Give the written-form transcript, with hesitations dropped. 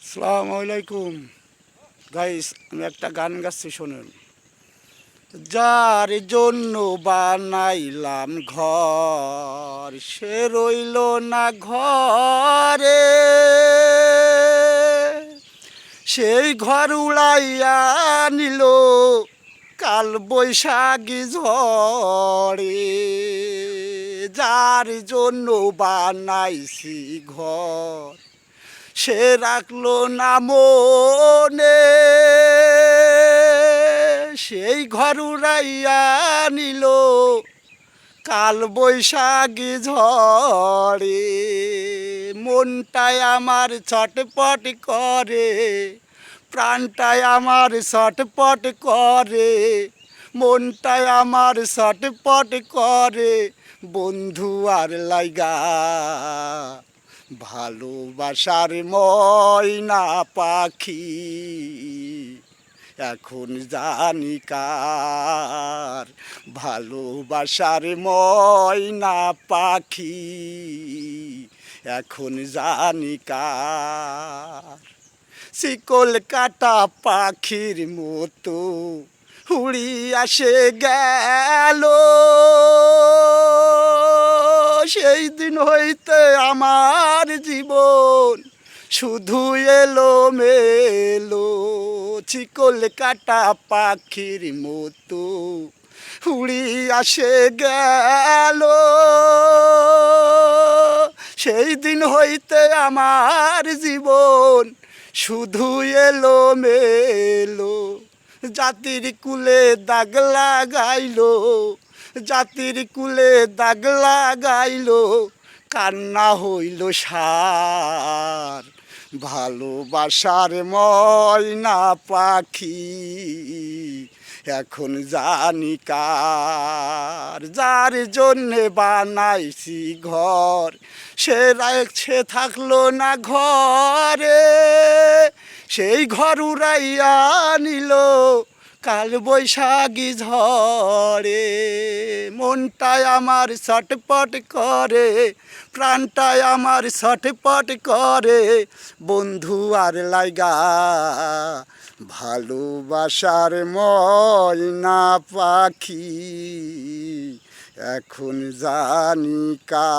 আসসালামু আলাইকুম গাইস, আমি একটা গান গাচ্ছি শোনেন। যার জন্য বানাইলাম ঘর, সে রইল না ঘরে, সেই ঘর উড়াইয়া নিল কাল বৈশাখী ঝড়ে। যার জন্য বানাইছি ঘর, সে রাখলো না মনে, সেই ঘর উড়াইয়া নিল কাল বৈশাখী ঝড়ে। মনটায় আমার ছটপট করে, প্রাণটায় আমার ছটপট করে, মনটায় আমার ছটপট করে বন্ধু আর লাইগা। ভালোবাসার ময়না পাখি এখন জানি কার, ভালোবাসার ময়না পাখি এখন জানি কার। শিকল কাটা পাখির মতো উড়িয়া সে গেল, সেই দিন হইতে আমার জীবন শুধু এলো মেলো। শিকল কাটা পাখির মতো উড়িয়া সে গেল, সেই দিন হইতে আমার জীবন শুধু এলো মেলো। জাতির কুলে দাগ লাগাইলো, জাতির কুলে দাগ লাগাইলো, কান্না হইল সার। ভালোবাসার ময়না পাখি এখন জানি কার। যার জন্যে বানাইছি ঘর, সে থাকলো না ঘরে, সেই ঘর উড়াইয়া নিল কাল বৈশাখী ঝড়ে। মনটায় আমার ছটপট করে, প্রাণটায় আমার ছটপট করে বন্ধু আর লাইগা। ভালোবাসার ময়না পাখি এখন জানি কার।